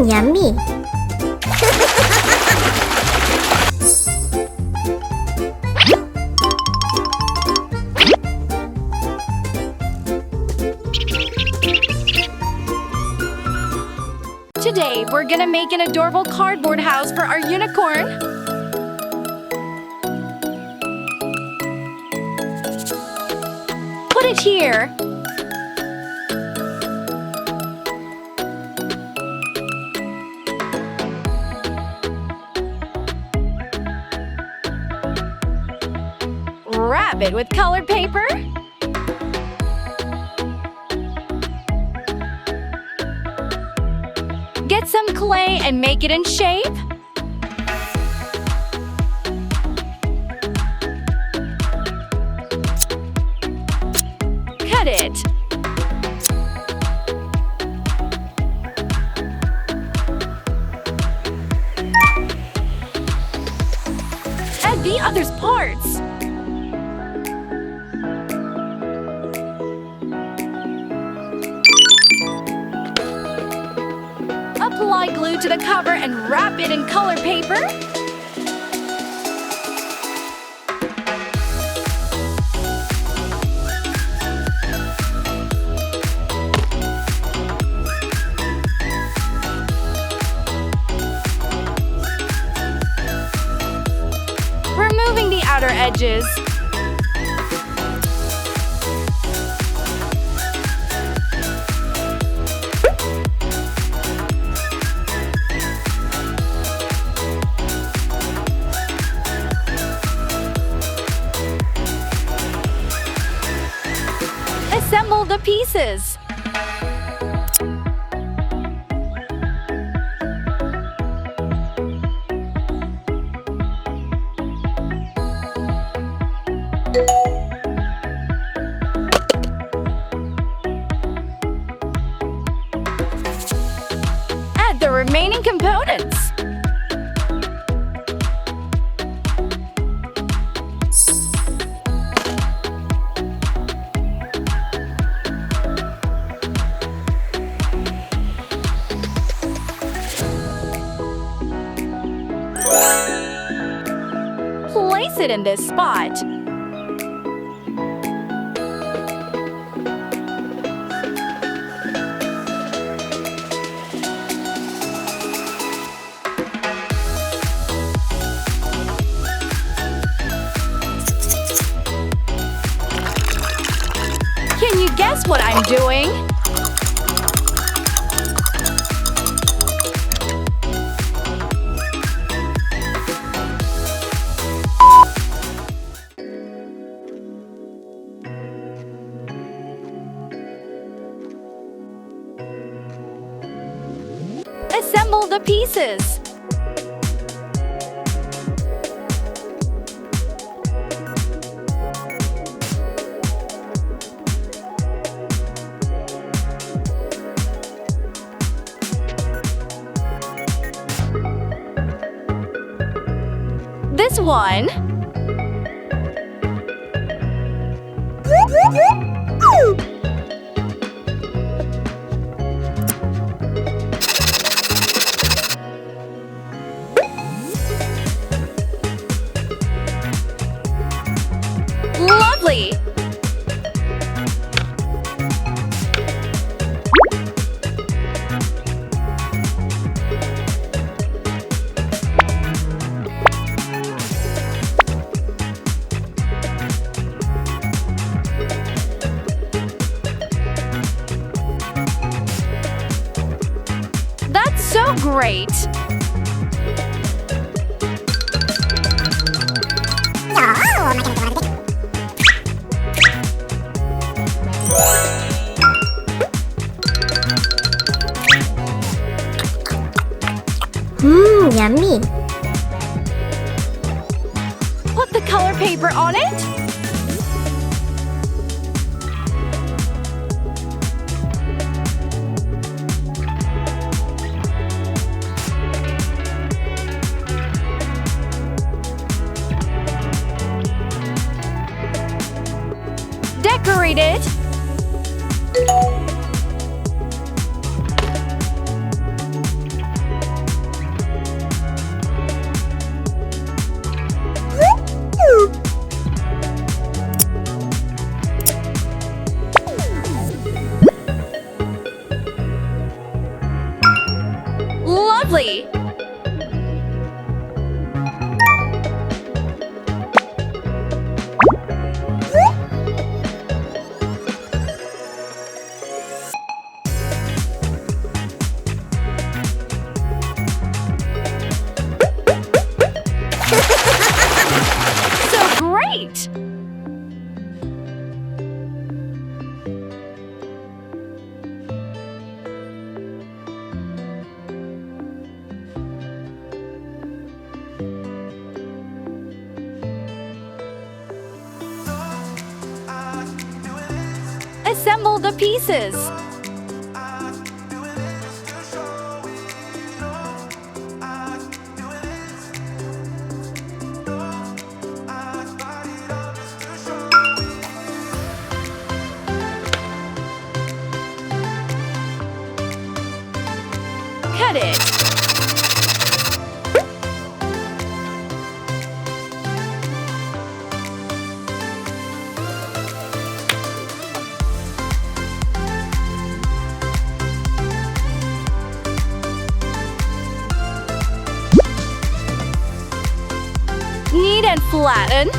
Yummy. Today, we're gonna make an adorable cardboard house for our unicorn. Put it here. Wrap it with colored paper. Get some clay and make it in shape. Cut it. Add the other parts. Apply glue to the cover and wrap it in colored paper. Removing the outer edges. Assemble the pieces. Add the remaining components. Place it in this spot. Can you guess what I'm doing? Assemble the pieces. This one. Lovely! That's so great! Oh, cover on it? Decorate it. Lovely. So great! Assemble the pieces. Cut it. Knead and flatten.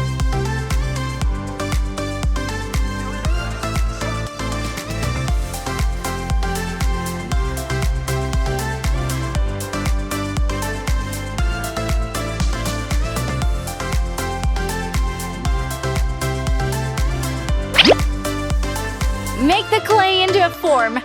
Make the clay into a form.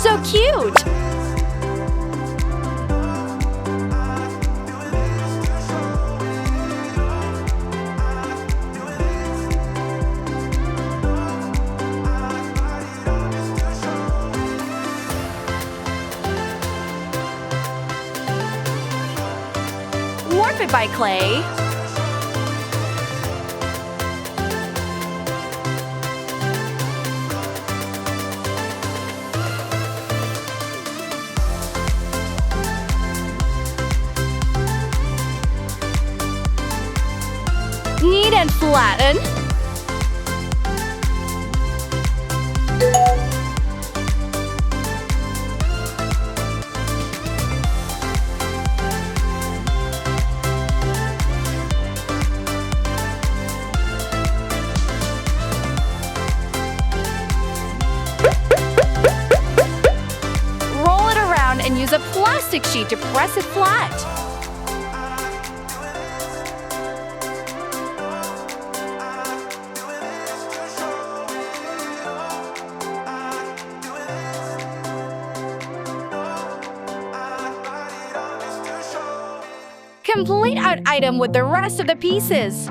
So cute! Warp it by clay. Knead and flatten. Roll it around and use a plastic sheet to press it flat. Complete our item with the rest of the pieces.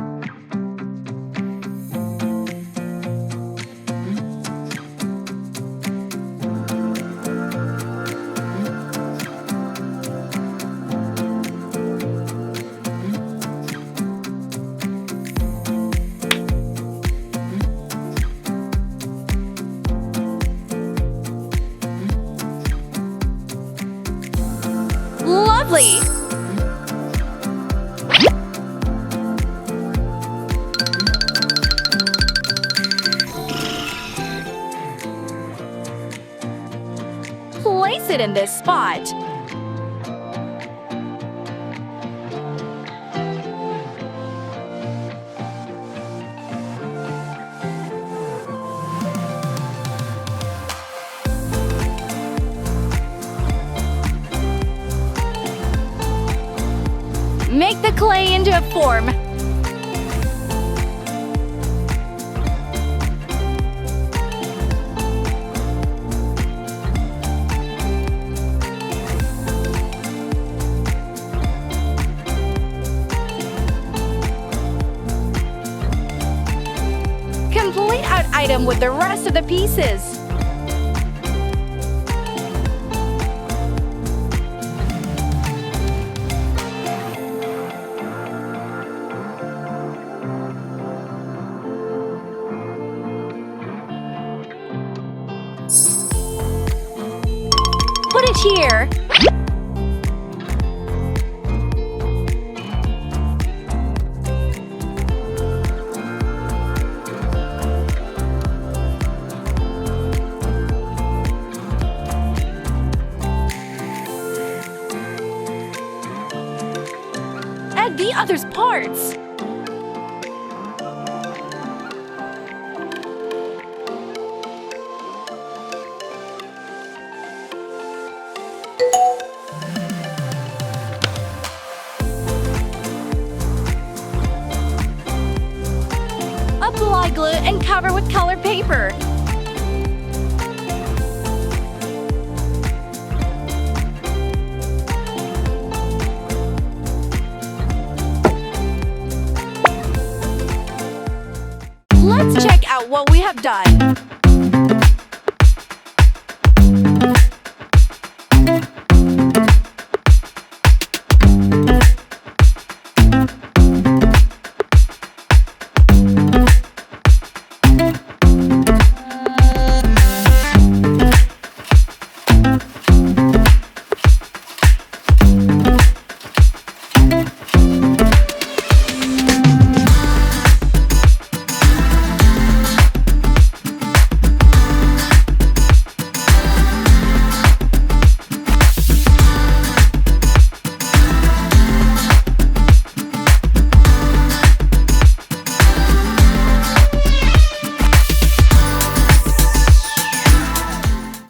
Lovely! Place it in this spot. Make the clay into a form. Complete our item with the rest of the pieces. Put it here. Add the other's parts. Apply glue and cover with colored paper. Let's check out what we have done.